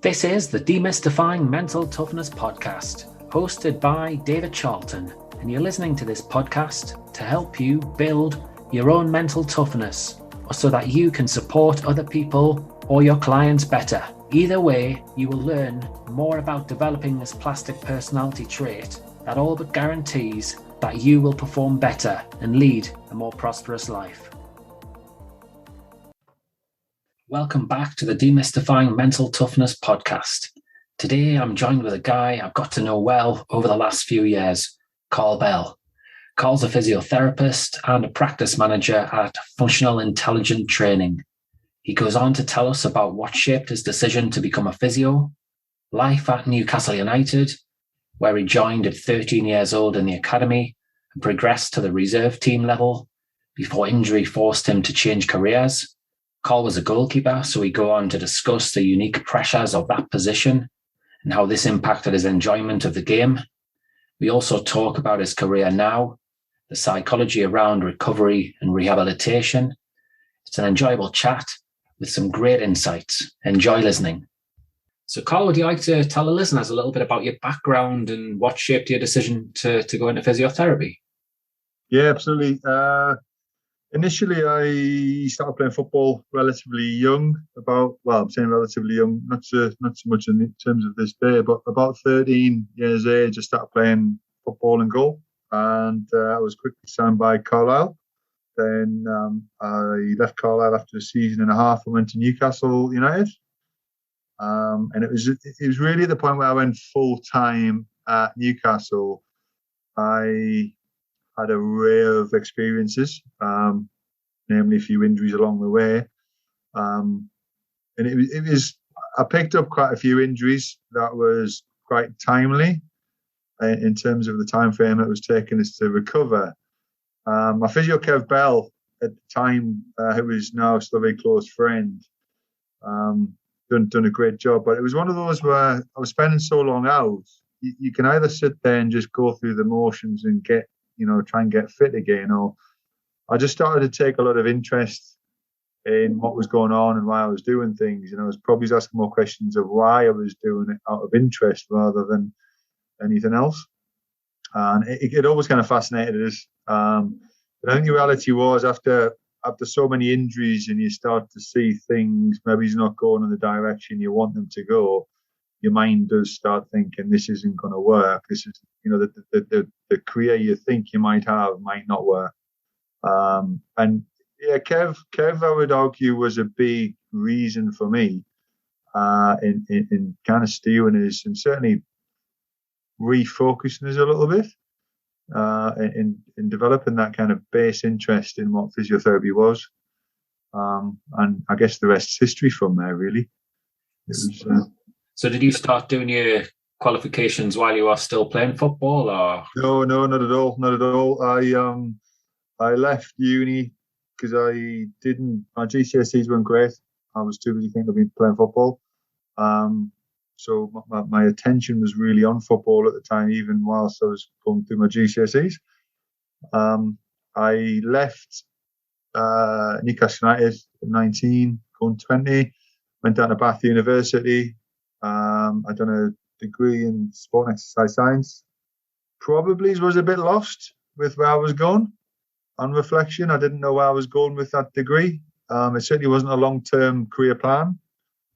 This is the Demystifying Mental Toughness podcast, hosted by David Charlton, and you're listening to this podcast to help you build your own mental toughness, or so that you can support other people or your clients better. Either way, you will learn more about developing this plastic personality trait that all but guarantees that you will perform better and lead a more prosperous life. Welcome back to the Demystifying Mental Toughness podcast. Today I'm joined with a guy I've got to know well over the last few years, Carl Bell. Carl's a physiotherapist and a practice manager at Functional Intelligent Training. He goes on to tell us about what shaped his decision to become a physio, life at Newcastle United, where he joined at 13 years old in the academy and progressed to the reserve team level before injury forced him to change careers. Carl was a goalkeeper, so we go on to discuss the unique pressures of that position and how this impacted his enjoyment of the game. We also talk about his career now, the psychology around recovery and rehabilitation. It's an enjoyable chat with some great insights. Enjoy listening. So Carl, would you like to tell the listeners a little bit about your background and what shaped your decision to go into physiotherapy? Yeah, absolutely. Initially, I started playing football relatively young. I'm saying relatively young, not so much in terms of this day, but about 13 years age, I started playing football and goal, and I was quickly signed by Carlisle. Then I left Carlisle after a season and a half and went to Newcastle United. And it was really at the point where I went full time at Newcastle. I had a array of experiences, namely a few injuries along the way. And I picked up quite a few injuries that was quite timely in terms of the time frame it was taking us to recover. My physio, Kev Bell, at the time, who is now still a very close friend, done a great job. But it was one of those where I was spending so long out, you can either sit there and just go through the motions and try and get fit again, or I just started to take a lot of interest in what was going on and why I was doing things. And I was probably asking more questions of why I was doing it out of interest rather than anything else. And it always kind of fascinated us. But I think the reality was after so many injuries and you start to see things maybe it's not going in the direction you want them to go, your mind does start thinking this isn't going to work. This is, the career you think you might have might not work. And yeah, Kev, I would argue, was a big reason for me in kind of steering us and certainly refocusing us a little bit in developing that kind of base interest in what physiotherapy was. And I guess the rest's history from there, really. So did you start doing your qualifications while you were still playing football, or? No, not at all. I left uni because my GCSEs weren't great. I was too busy thinking of playing football. So my attention was really on football at the time, even whilst I was going through my GCSEs. I left Newcastle United at 19, going 20, went down to Bath University. I'd done a degree in sport and exercise science. Probably was a bit lost with where I was going. On reflection, I didn't know where I was going with that degree. It certainly wasn't a long-term career plan.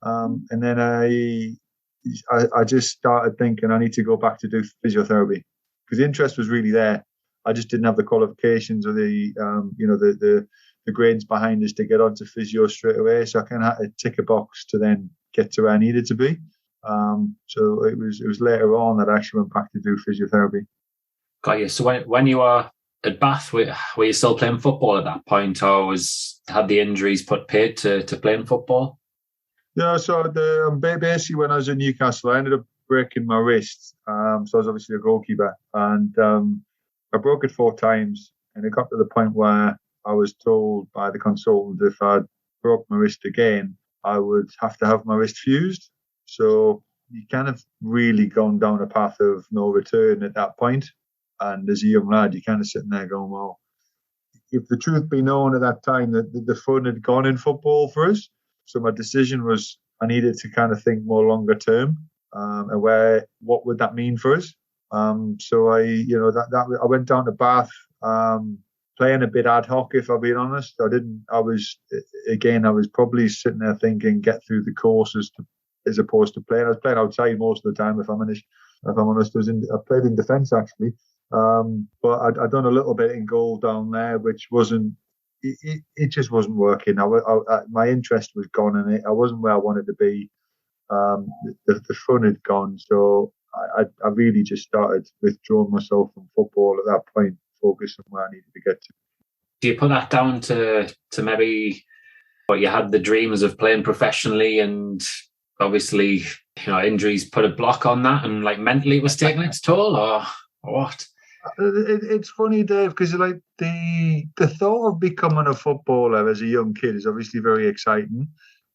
And then I just started thinking I need to go back to do physiotherapy because the interest was really there. I just didn't have the qualifications or the grades behind us to get onto physio straight away. So I kind of had to tick a box to then get to where I needed to be. So it was later on that I actually went back to do physiotherapy. Got you. So when you were at Bath, were you still playing football at that point, or had the injuries put paid to playing football? Yeah, so basically when I was in Newcastle, I ended up breaking my wrist. So I was obviously a goalkeeper, and I broke it 4 times, and it got to the point where I was told by the consultant if I broke my wrist again, I would have to have my wrist fused. So you kind of really gone down a path of no return at that point. And as a young lad, you're kind of sitting there going, well, if the truth be known at that time that the fun had gone in football for us. So my decision was I needed to kind of think more longer term, and what would that mean for us. So I went down to Bath, playing a bit ad hoc, if I'm being honest. I was probably sitting there thinking, get through the courses as opposed to playing. I was playing outside most of the time, if I'm honest. I played in defence actually, but I'd done a little bit in goal down there, which wasn't. It just wasn't working. My interest was gone in it. I wasn't where I wanted to be. The fun had gone, so I really just started withdrawing myself from football at that point, focusing on where I needed to get to. Do you put that down to maybe what you had the dreams of playing professionally, and obviously injuries put a block on that, and like mentally it was taking its toll, or what? It's funny, Dave, because like the thought of becoming a footballer as a young kid is obviously very exciting,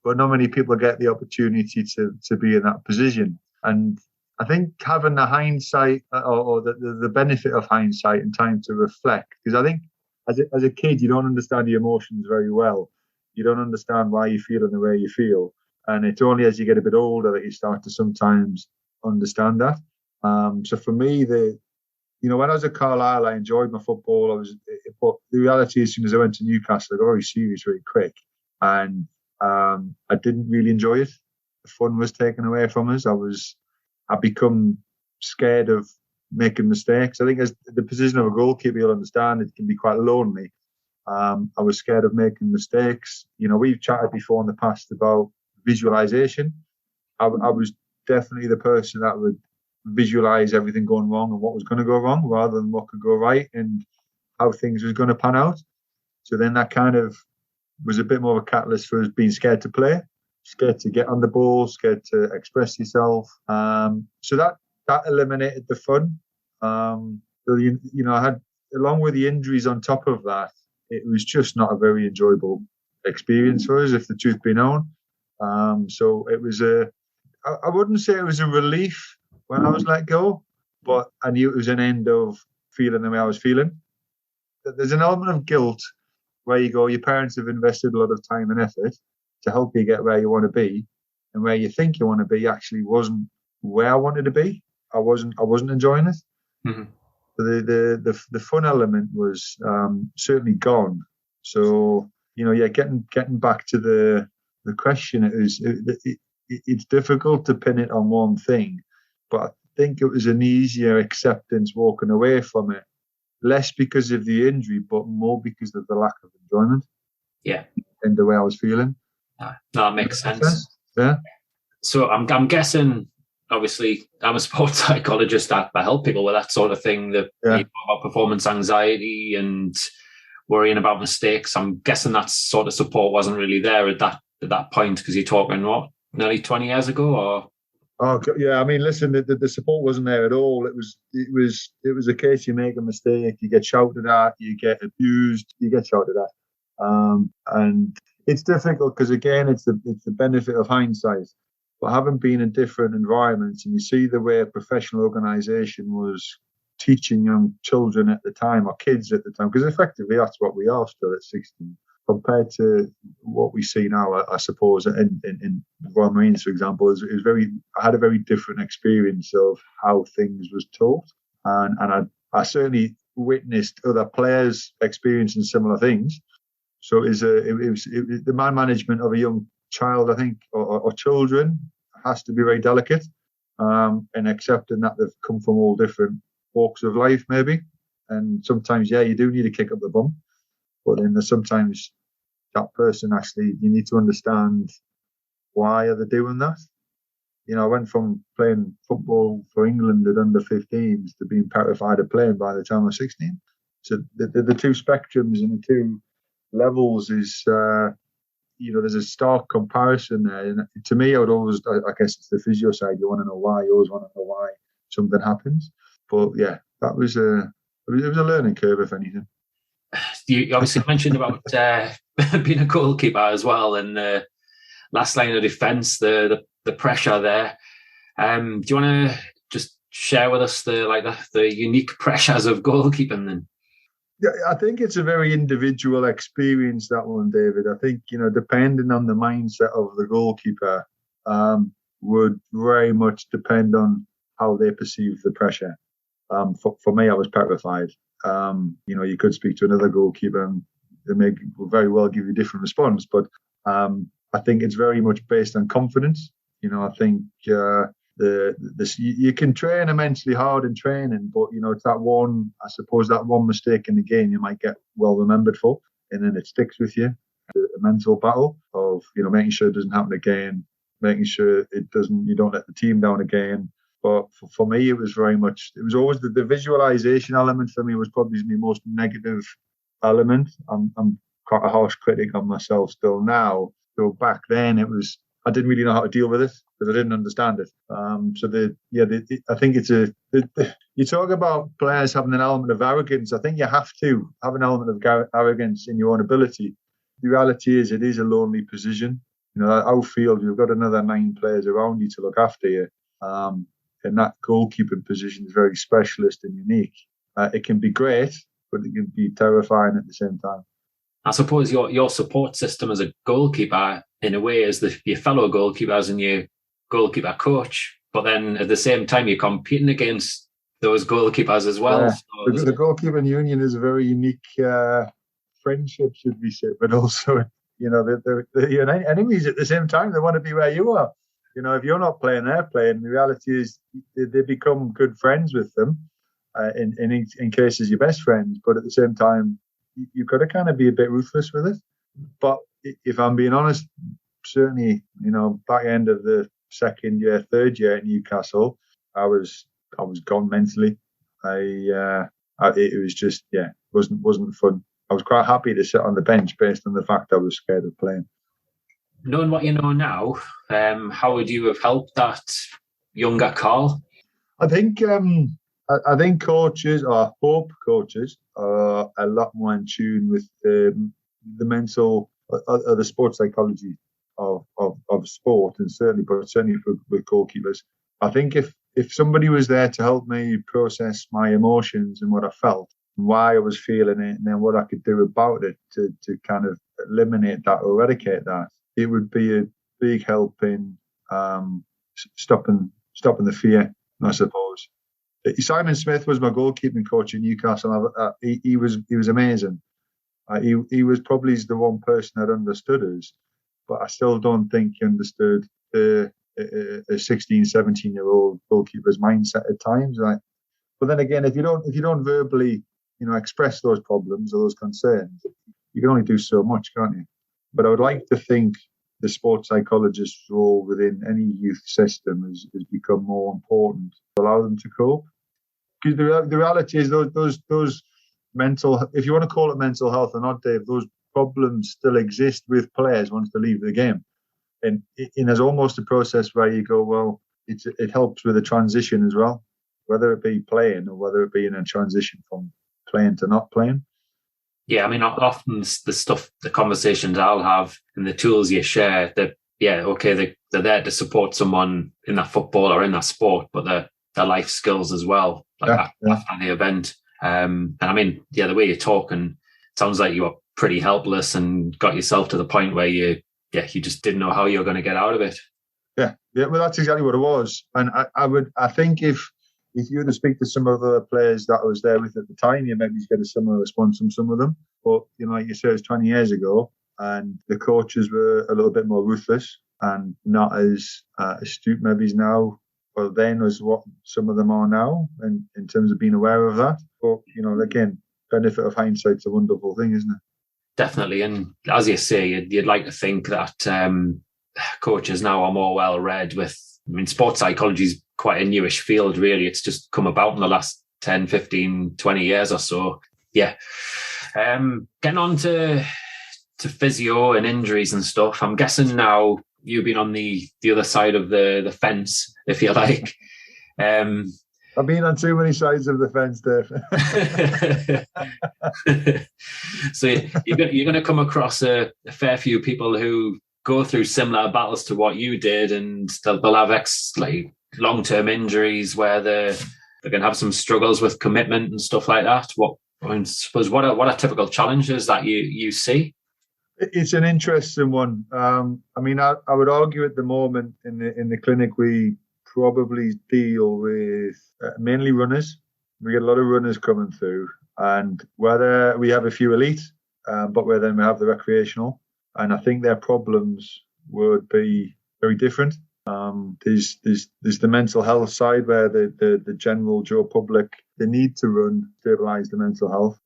but not many people get the opportunity to be in that position. And I think having the hindsight or the benefit of hindsight and time to reflect, because I think as a kid you don't understand your emotions very well. You don't understand why you're feeling the way you feel, and it's only as you get a bit older that you start to sometimes understand that. So for me, when I was at Carlisle, I enjoyed my football. But the reality is, as soon as I went to Newcastle, I got very serious very quick, and I didn't really enjoy it. The fun was taken away from us. I become scared of making mistakes. I think as the position of a goalkeeper, you'll understand, it can be quite lonely. I was scared of making mistakes. We've chatted before in the past about visualization. I was definitely the person that would visualize everything going wrong and what was going to go wrong rather than what could go right and how things was going to pan out. So then that kind of was a bit more of a catalyst for us being scared to play, scared to get on the ball, scared to express yourself. So that eliminated the fun. I had, along with the injuries on top of that, it was just not a very enjoyable experience for us, if the truth be known. So it was I wouldn't say it was a relief when I was let go, but I knew it was an end of feeling the way I was feeling. There's an element of guilt where you go, your parents have invested a lot of time and effort to help you get where you want to be, and where you think you want to be actually wasn't where I wanted to be. I wasn't enjoying it. Mm-hmm. So the fun element was certainly gone. So getting back to the question, it's difficult to pin it on one thing, but I think it was an easier acceptance walking away from it, less because of the injury, but more because of the lack of enjoyment. Yeah, and the way I was feeling. No, that makes sense. Yeah. So I'm guessing. Obviously, I'm a sports psychologist that help people with that sort of thing, about performance anxiety and worrying about mistakes. I'm guessing that sort of support wasn't really there at that point, because you're talking, nearly 20 years ago? Or? Oh, yeah. I mean, listen, the support wasn't there at all. It was a case you make a mistake, you get shouted at, you get abused, you get shouted at. And it's difficult because, again, it's the benefit of hindsight. But having been in different environments, and you see the way a professional organisation was teaching young children at the time, or kids at the time, because effectively that's what we are still at 16, compared to what we see now, I suppose, in Royal Marines, for example, I had a very different experience of how things was taught. And I certainly witnessed other players experiencing similar things. So it was the man management of a young child, I think, or children, has to be very delicate, and accepting that they've come from all different walks of life, maybe. And sometimes, you do need to kick up the bum, but then there's sometimes that person actually, you need to understand why are they doing that. I went from playing football for England at under 15s to being petrified of playing by the time I was 16. So the two spectrums and the two levels is, there's a stark comparison there. And to me, I guess it's the physio side. You want to know why. You always want to know why something happens. But yeah, it was a learning curve, if anything. You obviously mentioned about being a goalkeeper as well, and the last line of defence, the pressure there. Do you want to just share with us the unique pressures of goalkeeping then? Yeah, I think it's a very individual experience, that one, David. I think, depending on the mindset of the goalkeeper, would very much depend on how they perceive the pressure. For me, I was petrified. You could speak to another goalkeeper and they may very well give you a different response, but I think it's very much based on confidence. I think you can train immensely hard in training, but it's that one mistake in the game you might get well remembered for, and then it sticks with you. A mental battle of making sure it doesn't happen again, making sure you don't let the team down again. But for me, it was always the visualization element for me was probably the most negative element. I'm quite a harsh critic on myself still now. So back then I didn't really know how to deal with it because I didn't understand it. I think you talk about players having an element of arrogance. I think you have to have an element of arrogance in your own ability. The reality is it is a lonely position. Outfield, you've got another 9 players around you to look after you. And that goalkeeping position is very specialist and unique. It can be great, but it can be terrifying at the same time. I suppose your support system as a goalkeeper, in a way, is your fellow goalkeepers and your goalkeeper coach. But then at the same time, you're competing against those goalkeepers as well. Yeah. So the goalkeeping union is a very unique friendship, should we say, but also, they're enemies at the same time. They want to be where you are. If you're not playing, they're playing. The reality is they become good friends with them. In cases, your best friends. But at the same time, you've got to kind of be a bit ruthless with it. But if I'm being honest, certainly, back end of the second year, third year at Newcastle, I was gone mentally. It was just, wasn't fun. I was quite happy to sit on the bench based on the fact I was scared of playing. Knowing what you know now, how would you have helped that younger Carl? I think coaches, or I hope coaches, are a lot more in tune with the mental, or the sports psychology of sport, and certainly with goalkeepers. I think if somebody was there to help me process my emotions and what I felt, and why I was feeling it, and then what I could do about it to kind of eliminate that or eradicate that, it would be a big help in stopping the fear, I suppose. Simon Smith was my goalkeeping coach in Newcastle. He was amazing. He was probably the one person that understood us, but I still don't think he understood a 16, 17-year-old goalkeeper's mindset at times. But then again, if you don't verbally, express those problems or those concerns, you can only do so much, can't you? But I would like to think the sports psychologist's role within any youth system has become more important to allow them to cope. Because the reality is those mental, if you want to call it mental health or not, Dave, those problems still exist with players once they leave the game. And there's almost a process where you go, well, it helps with a transition as well, whether it be playing or whether it be in a transition from playing to not playing. Yeah, I mean, often the conversations I'll have and the tools you share, they're there to support someone in that football or in that sport, but their life skills as well, after the event. And I mean, the way you're talking, it sounds like you were pretty helpless and got yourself to the point where you just didn't know how you were going to get out of it. Yeah, well, that's exactly what it was. And I think if you were to speak to some of the players that I was there with at the time, you maybe get a similar response from some of them. But, like you said, it's 20 years ago, and the coaches were a little bit more ruthless and not as astute maybe as now, or then as what some of them are now, and in terms of being aware of that. But, again, benefit of hindsight's a wonderful thing, isn't it? Definitely. And as you say, you'd like to think that coaches now are more well-read with, sports psychology is quite a newish field, really. It's just come about in the last 10, 15, 20 years or so. Yeah. Getting on to physio and injuries and stuff, I'm guessing now you've been on the other side of the fence, if you like. I've been on too many sides of the fence, Dave. So you're going to come across a fair few people who go through similar battles to what you did, and they'll have long-term injuries where they're going to have some struggles with commitment and stuff like that. What are typical challenges that you see? It's an interesting one. I mean, I would argue at the moment in the clinic we probably deal with mainly runners. We get a lot of runners coming through, and whether we have a few elite, but where then we have the recreational, and I think their problems would be very different. There's the mental health side where the general Joe public, they need to run, stabilise the mental health,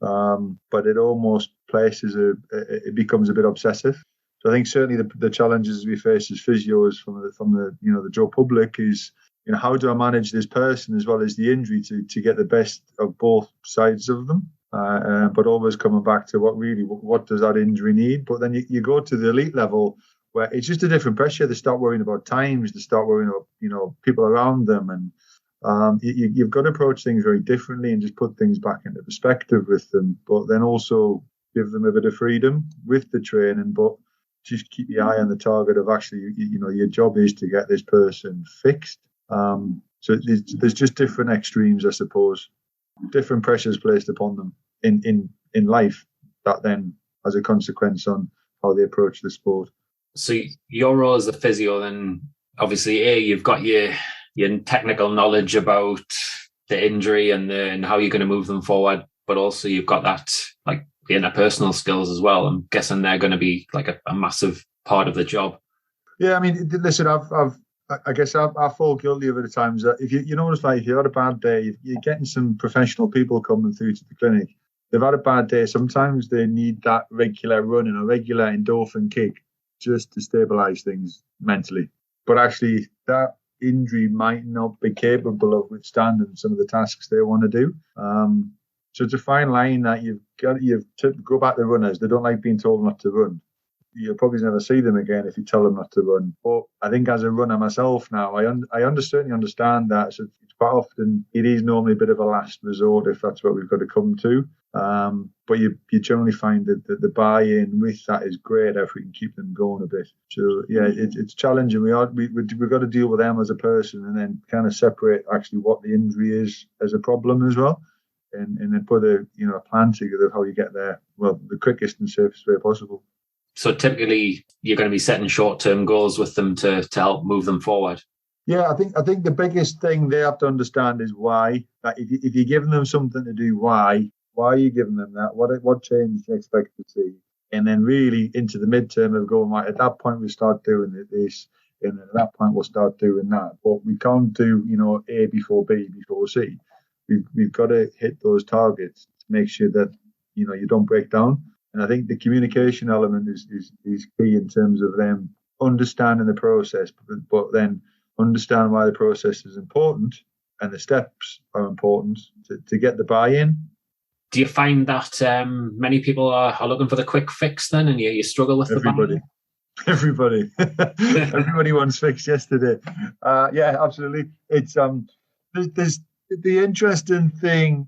but it almost places it becomes a bit obsessive. So I think certainly the challenges we face as physios from the the Joe public is, how do I manage this person as well as the injury to get the best of both sides of them, but always coming back to what does that injury need. But then you go to the elite level, where it's just a different pressure. They start worrying about times. They start worrying about people around them, and you've got to approach things very differently and just put things back into perspective with them. But then also give them a bit of freedom with the training, but just keep your eye on the target of actually, your job is to get this person fixed. So there's just different extremes, I suppose, different pressures placed upon them in life that then has a consequence on how they approach the sport. So your role as a physio, then obviously, you've got your technical knowledge about the injury and how you're going to move them forward, but also you've got that like the interpersonal skills as well. I'm guessing they're going to be like a massive part of the job. Yeah, I mean, listen, I guess I fall guilty of it at times. That if you know what it's like, if you had a bad day, you're getting some professional people coming through to the clinic. They've had a bad day. Sometimes they need that regular run and a regular endorphin kick just to stabilize things mentally. But actually, that injury might not be capable of withstanding some of the tasks they want to do. So it's a fine line that you've to go back to runners. They don't like being told not to run. You'll probably never see them again if you tell them not to run. But I think as a runner myself now, I certainly understand that. So it's quite often, it is normally a bit of a last resort if that's what we've got to come to. But you generally find that the buy-in with that is great if we can keep them going a bit. So yeah, it's challenging. We've got to deal with them as a person and then kind of separate actually what the injury is as a problem as well, and then put a plan together of how you get there, well, the quickest and safest way possible. So typically, you're going to be setting short-term goals with them to help move them forward. Yeah, I think the biggest thing they have to understand is why. That if you're giving them something to do, why are you giving them that? What change do you expect to see? And then really into the midterm of going, right, at that point we start doing this, and at that point we'll start doing that. But we can't do A before B before C. We've got to hit those targets to make sure that you don't break down. And I think the communication element is key in terms of them understanding the process, but then understand why the process is important and the steps are important to get the buy-in. Do you find that many people are looking for the quick fix then, and you struggle with everybody? Everybody wants fixed yesterday. Yeah, absolutely. It's there's the interesting thing.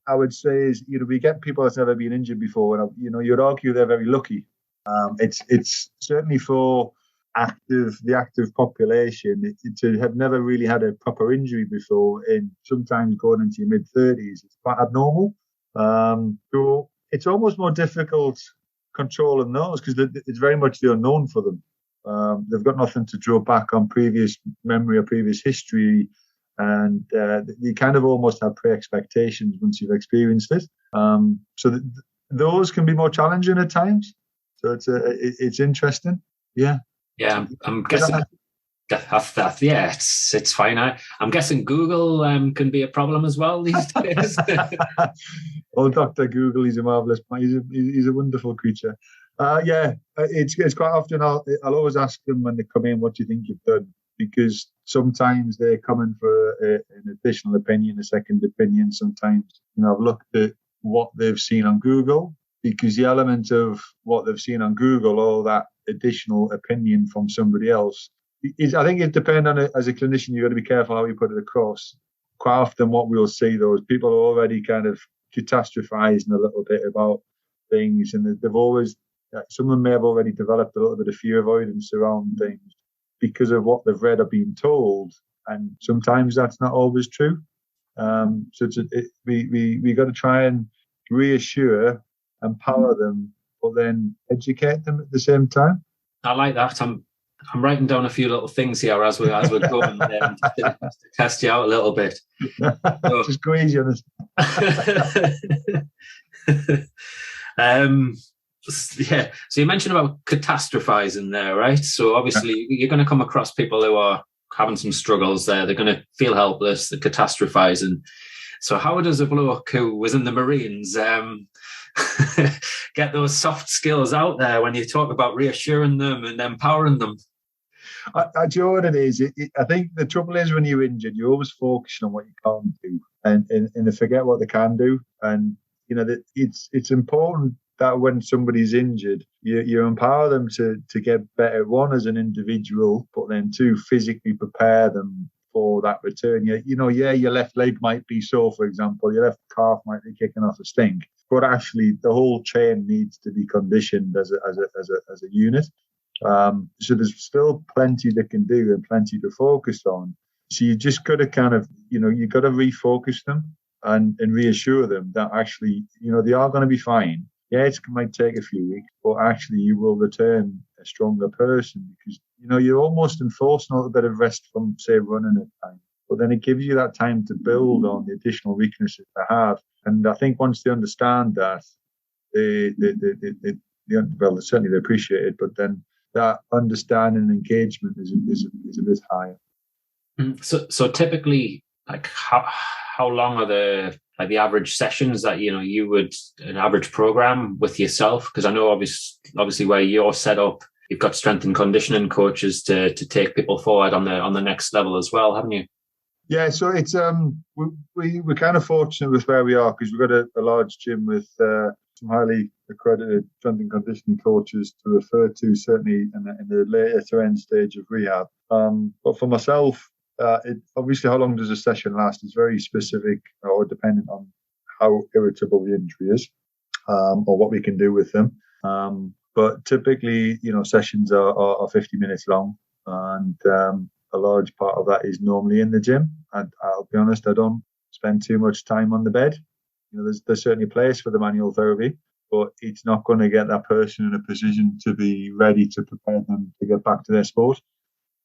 I would say is, we get people that's never been injured before, and you'd argue they're very lucky. It's certainly for the active population to have never really had a proper injury before, and sometimes going into your mid-30s, it's quite abnormal. So it's almost more difficult controlling those because it's very much the unknown for them. They've got nothing to draw back on previous memory or previous history. And you kind of almost have pre-expectations once you've experienced it. So those can be more challenging at times. So it's interesting. Yeah. Yeah, I'm guessing. Yeah, it's fine. I'm guessing Google can be a problem as well these days. Oh, Dr. Google, he's a marvelous. He's a wonderful creature. Yeah, it's quite often I'll always ask them when they come in, what do you think you've done? Because sometimes they're coming for an additional opinion, a second opinion. Sometimes, I've looked at what they've seen on Google, because the element of what they've seen on Google, or that additional opinion from somebody else, I think it depends on it. As a clinician, you've got to be careful how you put it across. Quite often what we'll see, those people are already kind of catastrophizing a little bit about things, and they've always, some of them may have already developed a little bit of fear avoidance around things because of what they've read or been told, and sometimes that's not always true. So we got to try and reassure, empower them but then educate them at the same time. I like that. I'm writing down a few little things here as we're going just to test you out a little bit. So, just go easy on us. Yeah. So you mentioned about catastrophizing there, right? So obviously you're going to come across people who are having some struggles there. They're going to feel helpless, they're catastrophizing. So how does a bloke who was in the Marines get those soft skills out there when you talk about reassuring them and empowering them? Do you know what it is? I think the trouble is when you're injured, you're always focusing on what you can't do and they forget what they can do. And, you know, that it's important that when somebody's injured, you empower them to get better, one, as an individual, but then two, physically prepare them for that return. Your left leg might be sore, for example, your left calf might be kicking off a stink, but actually the whole chain needs to be conditioned as a unit. So there's still plenty they can do and plenty to focus on. So you just got to kind of, you got to refocus them and reassure them that actually, they are going to be fine. Yeah, it might take a few weeks, but actually you will return a stronger person because, you're almost enforcing a little bit of rest from, say, running at time. But then it gives you that time to build on the additional weaknesses they have. And I think once they understand that, well, certainly they appreciate it, but then that understanding and engagement is a bit higher. So typically, like how long are the average sessions that you would an average program with yourself? Because I know obviously where you're set up, you've got strength and conditioning coaches to take people forward on the next level as well, haven't you? Yeah, so it's we're kind of fortunate with where we are because we've got a large gym with some highly accredited strength and conditioning coaches to refer to, certainly in the later end stage of rehab. But for myself, obviously how long does a session last is very specific or dependent on how irritable the injury is or what we can do with them. But typically, sessions are 50 minutes long, and a large part of that is normally in the gym. And I'll be honest, I don't spend too much time on the bed. There's certainly a place for the manual therapy, but it's not going to get that person in a position to be ready to prepare them to get back to their sport.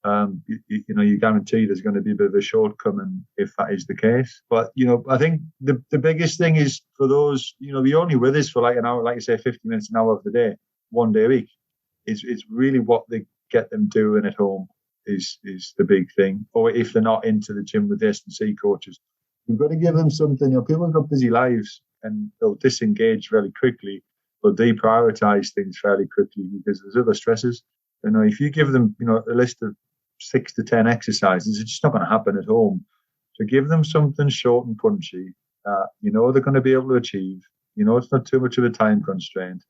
You guarantee there's going to be a bit of a shortcoming if that is the case. But, I think the biggest thing is for those, the only with us for like an hour, like you say, 50 minutes, an hour of the day, 1 day a week, is really what they get them doing at home is the big thing. Or if they're not into the gym with the S&C coaches, we've got to give them something. People have got busy lives and they'll disengage really quickly. They'll deprioritize things fairly quickly because there's other stresses. If you give them, a list of 6 to 10 exercises, it's just not going to happen at home. So give them something short and punchy. They're going to be able to achieve. It's not too much of a time constraint,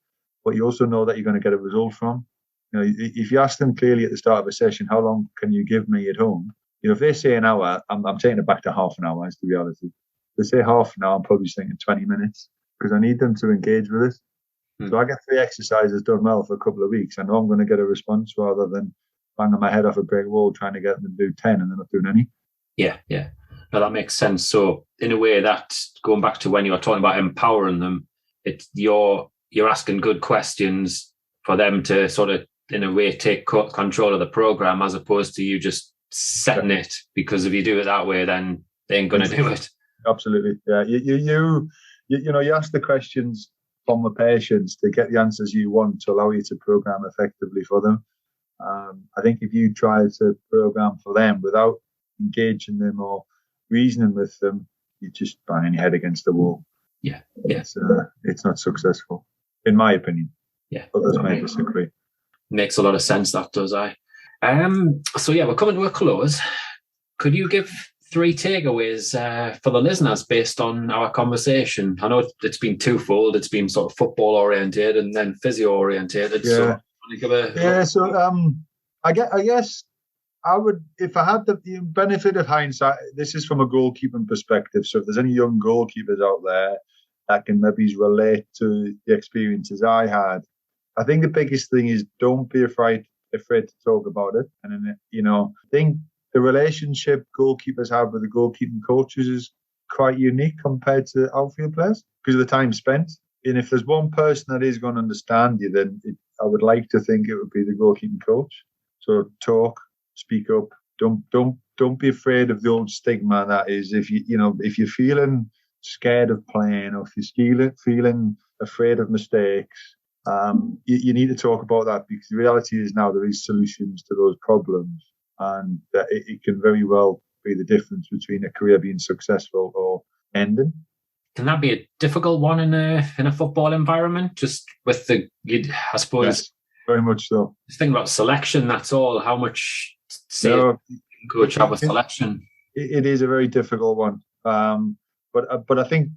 but you also know that you're going to get a result from. If you ask them clearly at the start of a session, how long can you give me at home? If they say an hour, I'm taking it back to half an hour, is the reality. If they say half an hour, I'm probably thinking 20 minutes because I need them to engage with it. So I get 3 exercises done well for a couple of weeks. I know I'm going to get a response rather than banging my head off a brick wall trying to get them to do 10 and they're not doing any. Yeah. No, that makes sense. So in a way, that going back to when you were talking about empowering them, you're asking good questions for them to sort of, in a way, take control of the program as opposed to you just setting it, because if you do it that way, then they ain't going to do it. Absolutely. Yeah. You ask the questions from the patients to get the answers you want to allow you to program effectively for them. I think if you try to program for them without engaging them or reasoning with them, you're just banging your head against the wall. Yeah. It's not successful, in my opinion. Yeah. Others may disagree. Makes a lot of sense, that does. So yeah, we're coming to a close. Could you give 3 takeaways for the listeners based on our conversation? I know it's been twofold. It's been sort of football oriented and then physio oriented. Yeah. So I guess I would, if I had the benefit of hindsight, this is from a goalkeeping perspective. So if there's any young goalkeepers out there that can maybe relate to the experiences I had, I think the biggest thing is don't be afraid to talk about it. And I think the relationship goalkeepers have with the goalkeeping coaches is quite unique compared to outfield players because of the time spent. And if there's one person that is going to understand you, then I would like to think it would be the goalkeeping coach. So talk, speak up. Don't be afraid of the old stigma that is if you're feeling scared of playing, or if you're feeling afraid of mistakes, you need to talk about that, because the reality is now there is solutions to those problems, and that it can very well be the difference between a career being successful or ending. Can that be a difficult one in a football environment? Just with I suppose. Yes, very much so. Just think about selection. That's all. How much coach have with selection? It is a very difficult one. But I think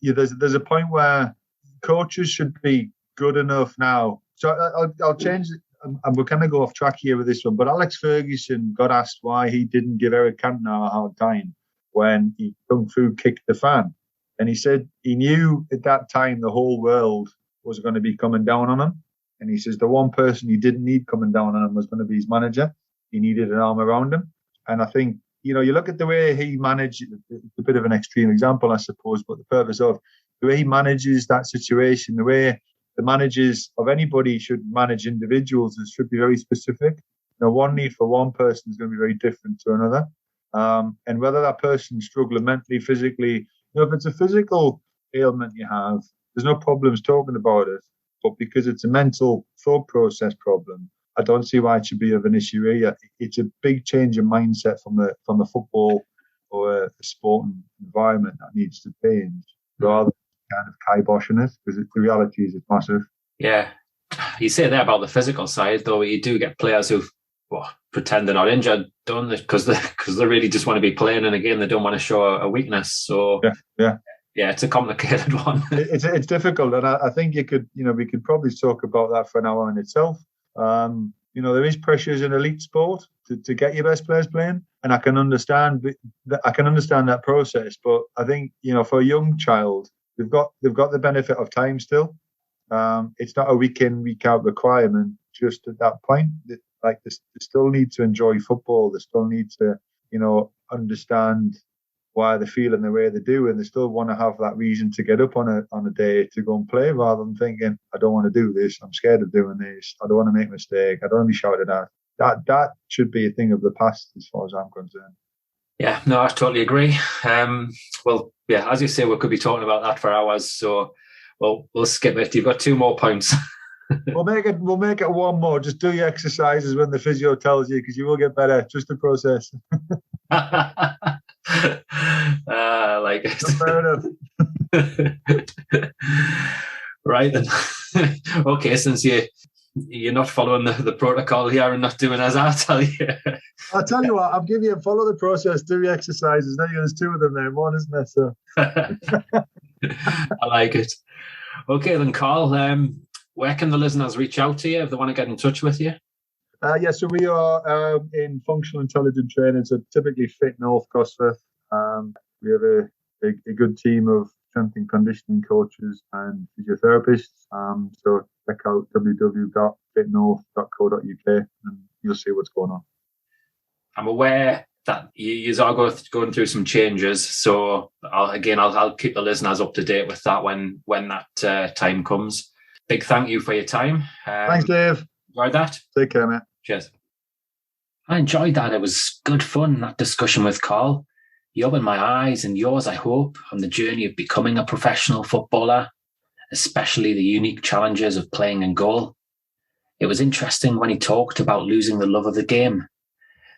there's a point where coaches should be good enough now. So I'll change it, and we're kind of go off track here with this one. But Alex Ferguson got asked why he didn't give Eric Cantona a hard time when he kung fu kicked the fan. And he said he knew at that time the whole world was going to be coming down on him. And he says the one person he didn't need coming down on him was going to be his manager. He needed an arm around him. And I think, you look at the way he managed, it's a bit of an extreme example, I suppose, but the purpose of the way he manages that situation, the way the managers of anybody should manage individuals, it should be very specific. One need for one person is going to be very different to another. And whether that person's struggling mentally, physically, if it's a physical ailment you have, there's no problems talking about it. But because it's a mental thought process problem, I don't see why it should be of an issue here. It's a big change in mindset from the football or a sporting environment that needs to change, rather than kind of kiboshing it, because the reality is it's massive. Yeah. You say that about the physical side, though. You do get players who pretend they're not injured, don't they? Because they really just want to be playing, and again, they don't want to show a weakness. So yeah, it's a complicated one. It's difficult, and I think we could probably talk about that for an hour in itself. There is pressures in elite sport to get your best players playing, and I can understand that process. But I think for a young child, they've got the benefit of time still. It's not a week in, week out requirement. Just at that point, they still need to enjoy football. They still need to understand why they're feeling the way they do, and they still want to have that reason to get up on a day to go and play, rather than thinking, I don't want to do this, I'm scared of doing this, I don't want to make a mistake, I don't want to be shouted at. That should be a thing of the past as far as I'm concerned. Yeah, no, I totally agree. Well, yeah, as you say, we could be talking about that for hours, so we'll skip it. You've got 2 more points. We'll make it 1 more. Just do your exercises when the physio tells you, because you will get better. Just the process. I like it. Fair enough. Right then. Okay, since you're not following the protocol here and not doing as I tell you. I'll tell you what, I'll give you follow the process, do your exercises. Now there's 2 of them there, one, isn't there? So I like it. Okay then, Carl. Where can the listeners reach out to you if they want to get in touch with you? So we are in functional intelligent training, so typically Fit North Cosforth. We have a good team of strength and conditioning coaches and physiotherapists. So check out www.fitnorth.co.uk and you'll see what's going on. I'm aware that you are going through some changes, so I'll keep the listeners up to date with that when that time comes. Big thank you for your time. Thanks, Dave. Enjoyed that. Take care, mate. Cheers. I enjoyed that. It was good fun, that discussion with Carl. He opened my eyes and yours, I hope, on the journey of becoming a professional footballer, especially the unique challenges of playing in goal. It was interesting when he talked about losing the love of the game.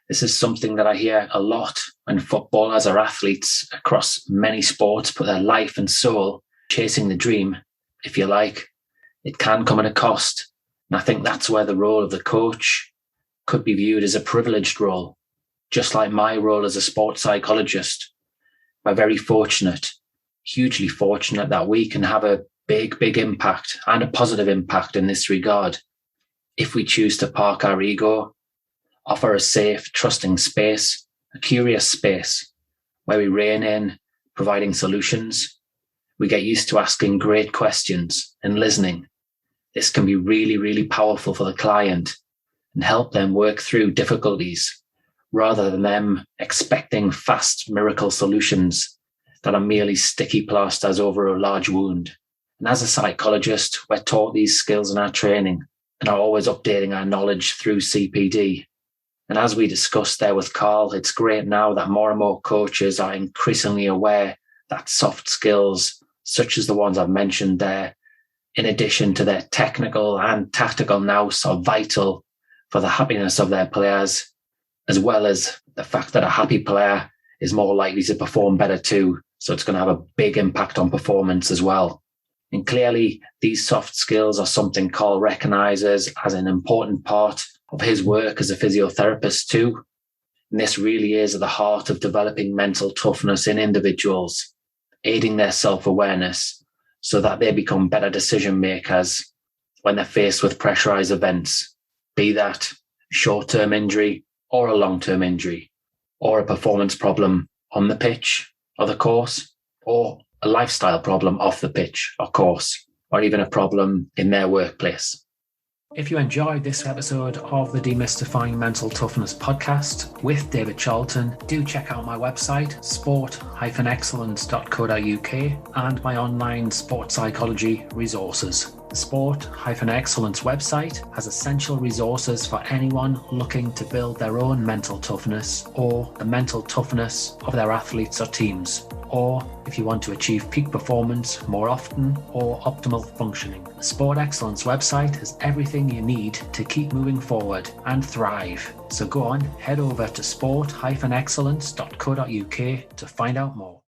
This is something that I hear a lot when footballers or athletes across many sports put their life and soul chasing the dream, if you like. It can come at a cost. And I think that's where the role of the coach could be viewed as a privileged role, just like my role as a sports psychologist. We're very fortunate, hugely fortunate, that we can have a big impact and a positive impact in this regard. If we choose to park our ego, offer a safe, trusting space, a curious space where we rein in providing solutions, we get used to asking great questions and listening. This can be really, really powerful for the client and help them work through difficulties rather than them expecting fast miracle solutions that are merely sticky plasters over a large wound And as a psychologist, we're taught these skills in our training and are always updating our knowledge through CPD. And as we discussed there with Carl, it's great now that more and more coaches are increasingly aware that soft skills, such as the ones I've mentioned there, in addition to their technical and tactical nous, are vital for the happiness of their players, as well as the fact that a happy player is more likely to perform better too. So it's going to have a big impact on performance as well. And clearly, these soft skills are something Carl recognises as an important part of his work as a physiotherapist too. And this really is at the heart of developing mental toughness in individuals, aiding their self-awareness so that they become better decision makers when they're faced with pressurized events, be that a short-term injury or a long-term injury, or a performance problem on the pitch or the course, or a lifestyle problem off the pitch or course, or even a problem in their workplace. If you enjoyed this episode of the Demystifying Mental Toughness podcast with David Charlton, do check out my website, sport-excellence.co.uk, and my online sports psychology resources. The Sport-Excellence website has essential resources for anyone looking to build their own mental toughness or the mental toughness of their athletes or teams, or if you want to achieve peak performance more often or optimal functioning. The Sport Excellence website has everything you need to keep moving forward and thrive. So go on, head over to sport-excellence.co.uk to find out more.